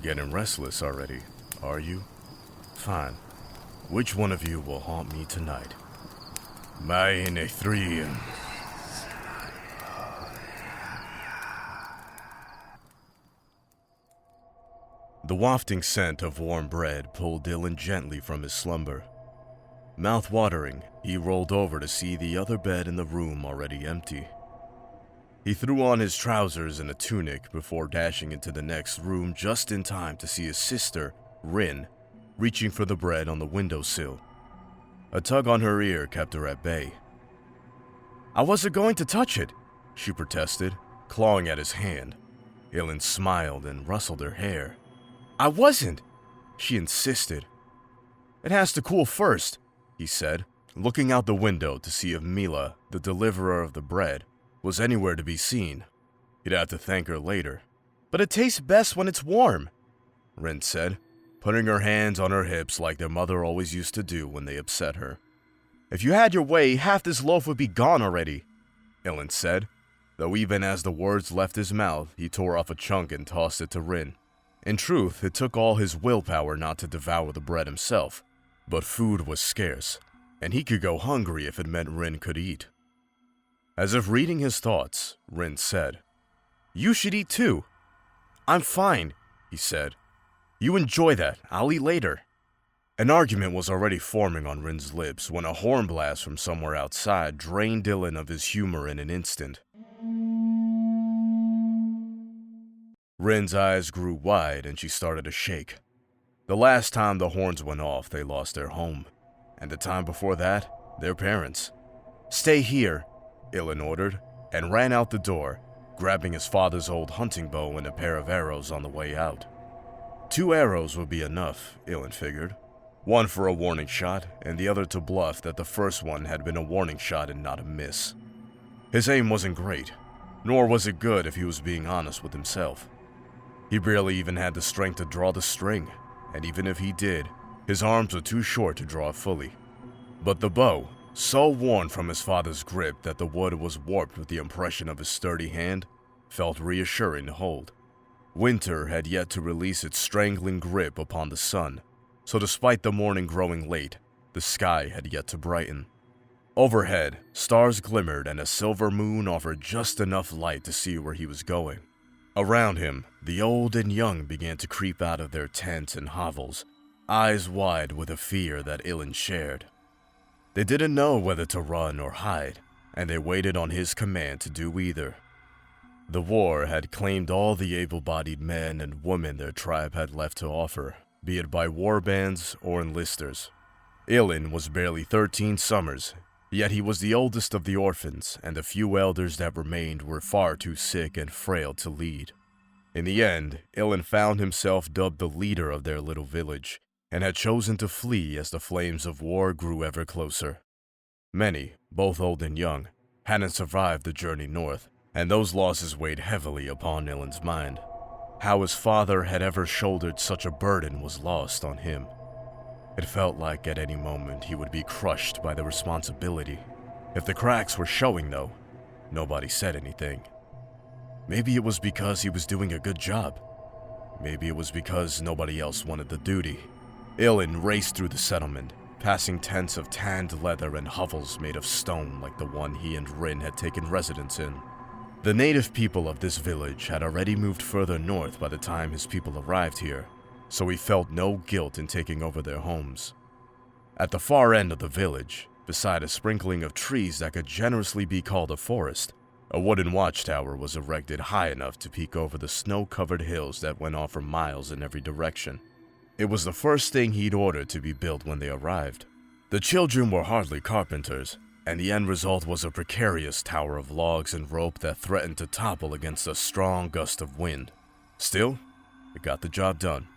Getting restless already, are you? Fine. Which one of you will haunt me tonight? Mine three. The wafting scent of warm bread pulled Dylan gently from his slumber. Mouth-watering, he rolled over to see the other bed in the room already empty. He threw on his trousers and a tunic before dashing into the next room just in time to see his sister, Rin, reaching for the bread on the windowsill. A tug on her ear kept her at bay. "I wasn't going to touch it," she protested, clawing at his hand. Dylan smiled and rustled her hair. "I wasn't," she insisted. "It has to cool first," he said, looking out the window to see if Mila, the deliverer of the bread, was anywhere to be seen. He'd have to thank her later. "But it tastes best when it's warm," Rin said, putting her hands on her hips like their mother always used to do when they upset her. "If you had your way, half this loaf would be gone already," Dylan said, though even as the words left his mouth, he tore off a chunk and tossed it to Rin. In truth, it took all his willpower not to devour the bread himself, but food was scarce, and he could go hungry if it meant Rin could eat. As if reading his thoughts, Rin said, "You should eat too." "I'm fine," he said. "You enjoy that. I'll eat later." An argument was already forming on Rin's lips when a horn blast from somewhere outside drained Dylan of his humor in an instant. Rin's eyes grew wide and she started to shake. The last time the horns went off, they lost their home, and the time before that, their parents. "Stay here," Dylan ordered, and ran out the door, grabbing his father's old hunting bow and a pair of arrows on the way out. 2 arrows would be enough, Dylan figured. One for a warning shot, and the other to bluff that the first one had been a warning shot and not a miss. His aim wasn't great, nor was it good if he was being honest with himself. He barely even had the strength to draw the string, and even if he did, his arms were too short to draw it fully. But the bow, so worn from his father's grip that the wood was warped with the impression of his sturdy hand, felt reassuring to hold. Winter had yet to release its strangling grip upon the sun, so despite the morning growing late, the sky had yet to brighten. Overhead, stars glimmered and a silver moon offered just enough light to see where he was going. Around him, the old and young began to creep out of their tents and hovels, eyes wide with a fear that Dylan shared. They didn't know whether to run or hide, and they waited on his command to do either. The war had claimed all the able-bodied men and women their tribe had left to offer, be it by war bands or enlisters. Dylan was barely 13 summers, yet he was the oldest of the orphans, and the few elders that remained were far too sick and frail to lead. In the end, Dylan found himself dubbed the leader of their little village, and had chosen to flee as the flames of war grew ever closer. Many, both old and young, hadn't survived the journey north, and those losses weighed heavily upon Dylan's mind. How his father had ever shouldered such a burden was lost on him. It felt like at any moment he would be crushed by the responsibility. If the cracks were showing, though, nobody said anything. Maybe it was because he was doing a good job. Maybe it was because nobody else wanted the duty. Dylan raced through the settlement, passing tents of tanned leather and hovels made of stone like the one he and Rin had taken residence in. The native people of this village had already moved further north by the time his people arrived here, so he felt no guilt in taking over their homes. At the far end of the village, beside a sprinkling of trees that could generously be called a forest, a wooden watchtower was erected high enough to peek over the snow-covered hills that went on for miles in every direction. It was the first thing he'd ordered to be built when they arrived. The children were hardly carpenters, and the end result was a precarious tower of logs and rope that threatened to topple against a strong gust of wind. Still, it got the job done.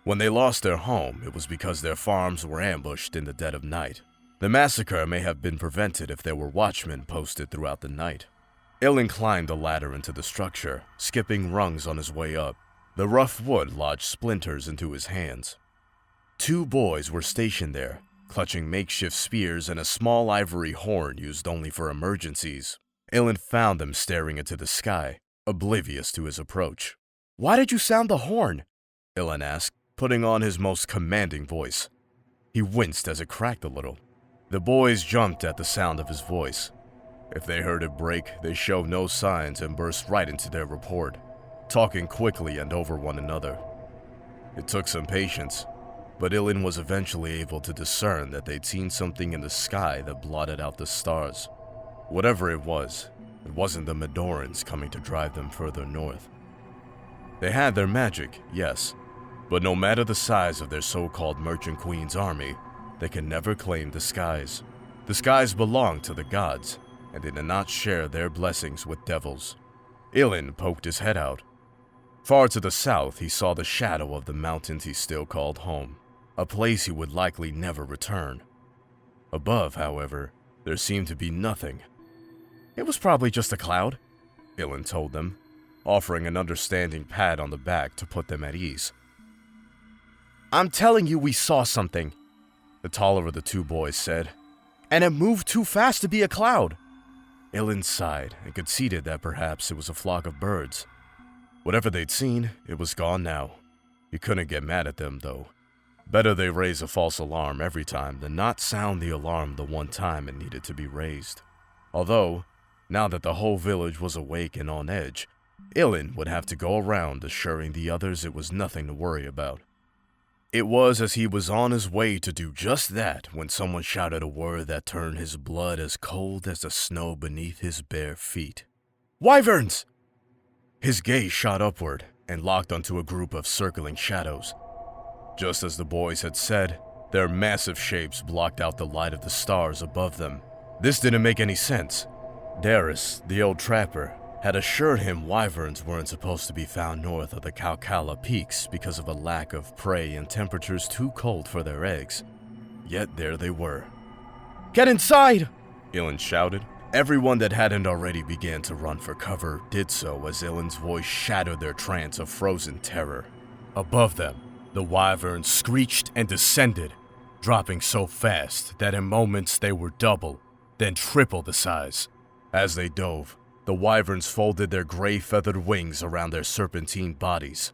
When they lost their home, it was because their farms were ambushed in the dead of night. The massacre may have been prevented if there were watchmen posted throughout the night. Dylan climbed the ladder into the structure, skipping rungs on his way up. The rough wood lodged splinters into his hands. 2 boys were stationed there, clutching makeshift spears and a small ivory horn used only for emergencies. Dylan found them staring into the sky, oblivious to his approach. "Why did you sound the horn?" Ilan asked, putting on his most commanding voice. He winced as it cracked a little. The boys jumped at the sound of his voice. If they heard it break, they showed no signs and burst right into their report, talking quickly and over one another. It took some patience, but Ilan was eventually able to discern that they'd seen something in the sky that blotted out the stars. Whatever it wasn't the Midorans coming to drive them further north. They had their magic, yes, but no matter the size of their so-called Merchant Queen's army, they can never claim the skies. The skies belong to the gods, and they did not share their blessings with devils. Ilan poked his head out. Far to the south, he saw the shadow of the mountains he still called home, a place he would likely never return. Above, however, there seemed to be nothing. It was probably just a cloud, Ilan told them, offering an understanding pat on the back to put them at ease. I'm telling you we saw something, the taller of the two boys said, and it moved too fast to be a cloud. Ilan sighed and conceded that perhaps it was a flock of birds. Whatever they'd seen, it was gone now. He couldn't get mad at them, though. Better they raise a false alarm every time than not sound the alarm the one time it needed to be raised. Although, now that the whole village was awake and on edge, Ilan would have to go around assuring the others it was nothing to worry about. It was as he was on his way to do just that when someone shouted a word that turned his blood as cold as the snow beneath his bare feet. Wyverns! His gaze shot upward and locked onto a group of circling shadows. Just as the boys had said, their massive shapes blocked out the light of the stars above them. This didn't make any sense. Dedris, the old trapper, had assured him wyverns weren't supposed to be found north of the Kalkala peaks because of a lack of prey and temperatures too cold for their eggs. Yet there they were. Get inside! Ilan shouted. Everyone that hadn't already began to run for cover did so as Ilan's voice shattered their trance of frozen terror. Above them, the wyverns screeched and descended, dropping so fast that in moments they were double, then triple the size. As they dove, the wyverns folded their gray feathered wings around their serpentine bodies.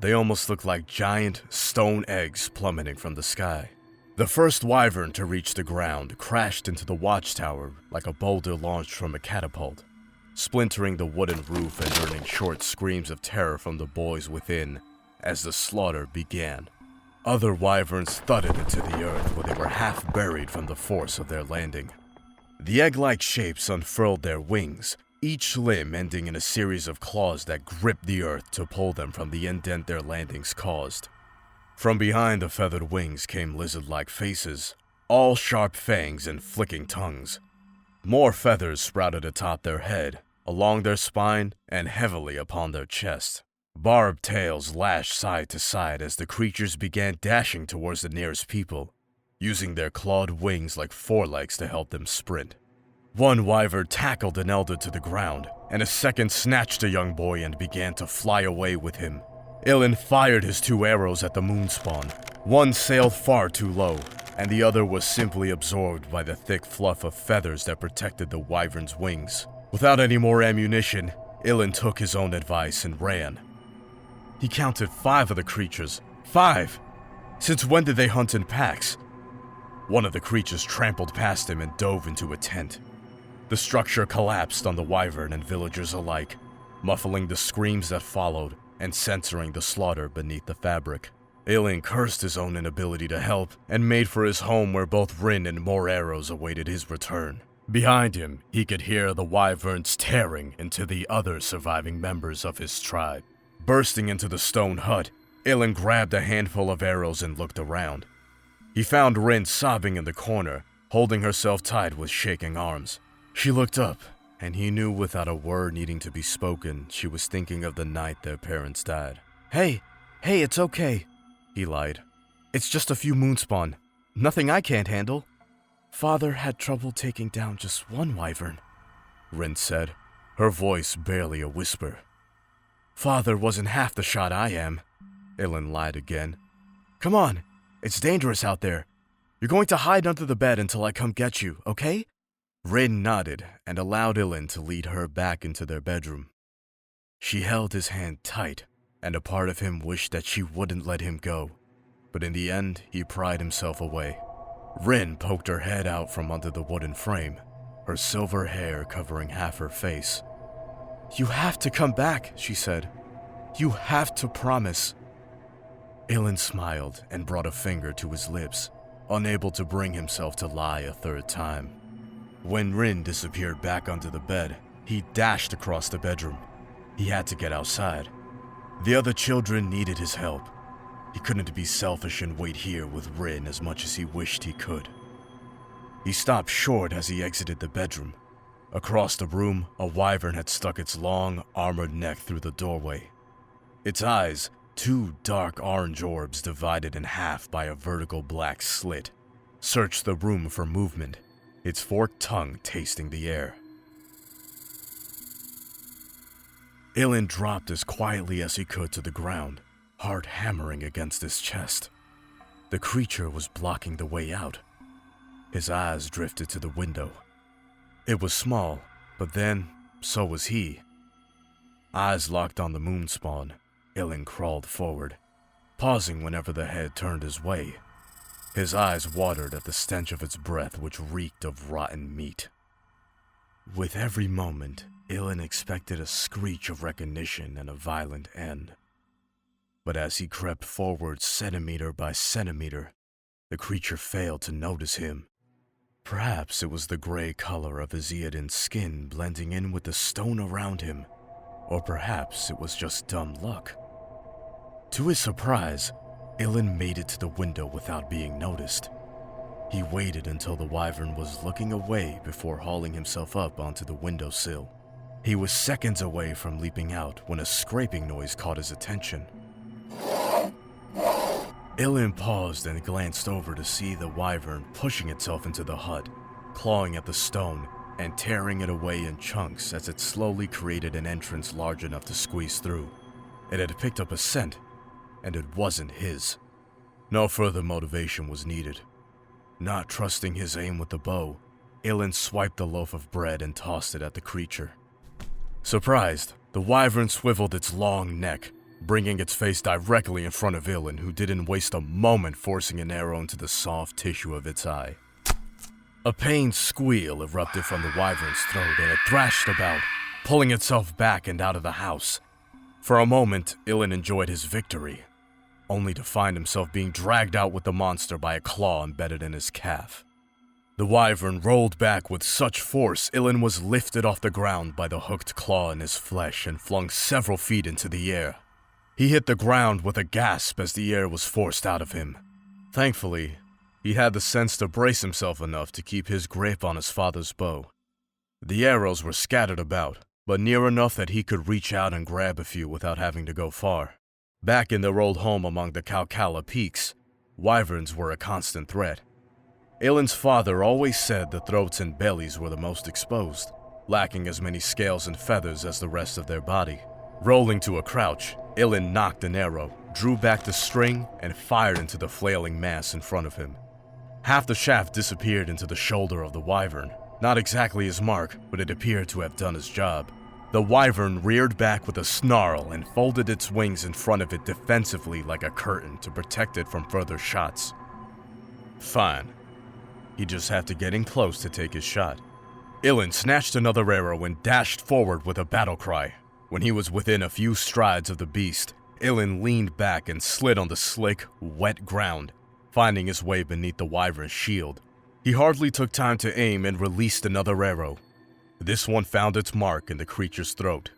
They almost looked like giant stone eggs plummeting from the sky. The first wyvern to reach the ground crashed into the watchtower like a boulder launched from a catapult, splintering the wooden roof and earning short screams of terror from the boys within as the slaughter began. Other wyverns thudded into the earth where they were half buried from the force of their landing. The egg-like shapes unfurled their wings, each limb ending in a series of claws that gripped the earth to pull them from the indent their landings caused. From behind the feathered wings came lizard-like faces, all sharp fangs and flicking tongues. More feathers sprouted atop their head, along their spine, and heavily upon their chest. Barbed tails lashed side to side as the creatures began dashing towards the nearest people, using their clawed wings like forelegs to help them sprint. One wyvern tackled an elder to the ground, and a second snatched a young boy and began to fly away with him. Ilan fired his two arrows at the moonspawn. One sailed far too low, and the other was simply absorbed by the thick fluff of feathers that protected the wyvern's wings. Without any more ammunition, Ilan took his own advice and ran. He counted 5 of the creatures. 5! Since when did they hunt in packs? One of the creatures trampled past him and dove into a tent. The structure collapsed on the wyvern and villagers alike, muffling the screams that followed and censoring the slaughter beneath the fabric. Ilan cursed his own inability to help and made for his home where both Rin and more arrows awaited his return. Behind him, he could hear the wyverns tearing into the other surviving members of his tribe. Bursting into the stone hut, Ilan grabbed a handful of arrows and looked around. He found Rin sobbing in the corner, holding herself tight with shaking arms. She looked up, and he knew without a word needing to be spoken, she was thinking of the night their parents died. Hey, it's okay, he lied. It's just a few moonspawn. Nothing I can't handle. Father had trouble taking down just one wyvern, Rin said, her voice barely a whisper. Father wasn't half the shot I am, Ilan lied again. Come on, it's dangerous out there. You're going to hide under the bed until I come get you, okay? Rin nodded and allowed Ilan to lead her back into their bedroom. She held his hand tight and a part of him wished that she wouldn't let him go. But in the end, he pried himself away. Rin poked her head out from under the wooden frame, her silver hair covering half her face. "You have to come back," she said. "You have to promise." Iadin smiled and brought a finger to his lips, unable to bring himself to lie a third time. When Rin disappeared back under the bed, he dashed across the bedroom. He had to get outside. The other children needed his help. He couldn't be selfish and wait here with Rin as much as he wished he could. He stopped short as he exited the bedroom. Across the room, a wyvern had stuck its long, armored neck through the doorway. Its eyes, two dark orange orbs divided in half by a vertical black slit, searched the room for movement, its forked tongue tasting the air. Iadin dropped as quietly as he could to the ground, heart hammering against his chest. The creature was blocking the way out. His eyes drifted to the window. It was small, but then, so was he. Eyes locked on the moonspawn, Iadin crawled forward, pausing whenever the head turned his way. His eyes watered at the stench of its breath, which reeked of rotten meat. With every moment, Iadin expected a screech of recognition and a violent end. But as he crept forward centimeter by centimeter, the creature failed to notice him. Perhaps it was the gray color of his Iadin's skin blending in with the stone around him, or perhaps it was just dumb luck. To his surprise, Iadin made it to the window without being noticed. He waited until the wyvern was looking away before hauling himself up onto the windowsill. He was seconds away from leaping out when a scraping noise caught his attention. Iadin paused and glanced over to see the wyvern pushing itself into the hut, clawing at the stone and tearing it away in chunks as it slowly created an entrance large enough to squeeze through. It had picked up a scent, and it wasn't his. No further motivation was needed. Not trusting his aim with the bow, Iadin swiped the loaf of bread and tossed it at the creature. Surprised, the wyvern swiveled its long neck, bringing its face directly in front of Iadin, who didn't waste a moment forcing an arrow into the soft tissue of its eye. A pained squeal erupted from the wyvern's throat, and it thrashed about, pulling itself back and out of the house. For a moment, Iadin enjoyed his victory, only to find himself being dragged out with the monster by a claw embedded in his calf. The wyvern rolled back with such force, Iadin was lifted off the ground by the hooked claw in his flesh and flung several feet into the air. He hit the ground with a gasp as the air was forced out of him. Thankfully, he had the sense to brace himself enough to keep his grip on his father's bow. The arrows were scattered about, but near enough that he could reach out and grab a few without having to go far. Back in their old home among the Kalkala peaks, wyverns were a constant threat. Iadin's father always said the throats and bellies were the most exposed, lacking as many scales and feathers as the rest of their body. Rolling to a crouch, Iadin knocked an arrow, drew back the string, and fired into the flailing mass in front of him. Half the shaft disappeared into the shoulder of the wyvern. Not exactly his mark, but it appeared to have done his job. The wyvern reared back with a snarl and folded its wings in front of it defensively like a curtain to protect it from further shots. Fine. He just had to get in close to take his shot. Iadin snatched another arrow and dashed forward with a battle cry. When he was within a few strides of the beast, Iadin leaned back and slid on the slick, wet ground, finding his way beneath the wyvern's shield. He hardly took time to aim and released another arrow. This one found its mark in the creature's throat.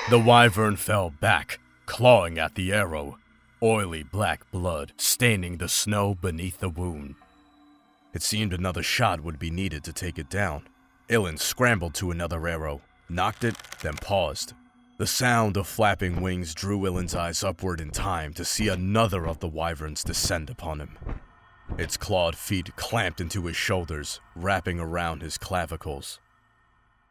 The wyvern fell back, clawing at the arrow, oily black blood staining the snow beneath the wound. It seemed another shot would be needed to take it down. Iadin scrambled to another arrow, knocked it, then paused. The sound of flapping wings drew Iadin's eyes upward in time to see another of the wyverns descend upon him. Its clawed feet clamped into his shoulders, wrapping around his clavicles.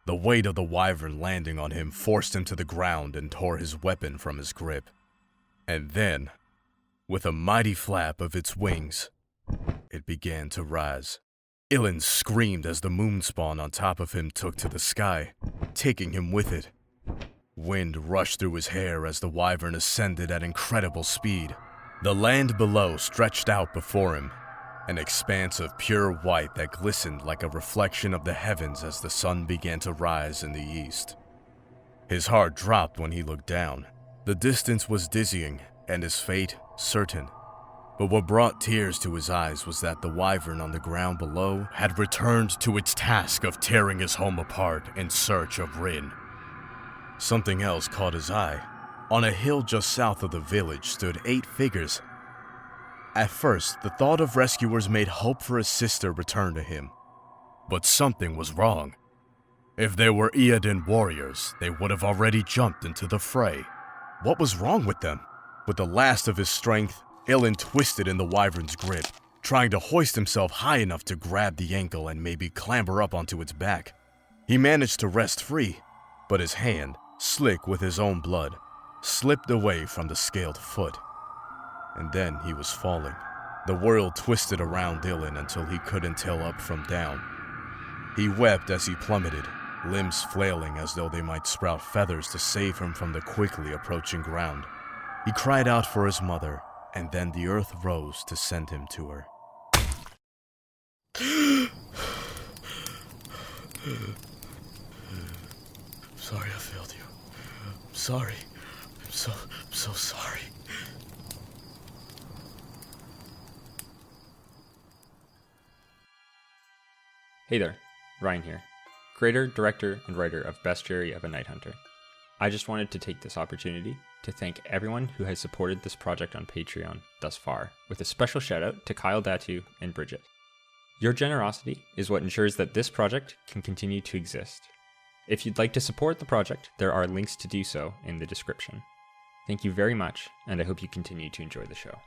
The weight of the wyvern landing on him forced him to the ground and tore his weapon from his grip. And then, with a mighty flap of its wings, it began to rise. Iadin screamed as the moonspawn on top of him took to the sky, taking him with it. Wind rushed through his hair as the wyvern ascended at incredible speed. The land below stretched out before him, an expanse of pure white that glistened like a reflection of the heavens as the sun began to rise in the east. His heart dropped when he looked down. The distance was dizzying, and his fate certain. But what brought tears to his eyes was that the wyvern on the ground below had returned to its task of tearing his home apart in search of Lien. Something else caught his eye. On a hill just south of the village stood 8 figures. At first, the thought of rescuers made hope for his sister return to him. But something was wrong. If they were Iadin warriors, they would have already jumped into the fray. What was wrong with them? With the last of his strength, Lien twisted in the wyvern's grip, trying to hoist himself high enough to grab the ankle and maybe clamber up onto its back. He managed to wrest free, but his hand, slick with his own blood, slipped away from the scaled foot. And then he was falling. The world twisted around Lien until he couldn't tell up from down. He wept as he plummeted, limbs flailing as though they might sprout feathers to save him from the quickly approaching ground. He cried out for his mother, and then the earth rose to send him to her. Sorry I failed you. I'm sorry. I'm so sorry. Hey there, Ryan here, creator, director, and writer of Bestiary of a Nighthunter. I just wanted to take this opportunity to thank everyone who has supported this project on Patreon thus far, with a special shout out to Kyle Datu and Bridget. Your generosity is what ensures that this project can continue to exist. If you'd like to support the project, there are links to do so in the description. Thank you very much, and I hope you continue to enjoy the show.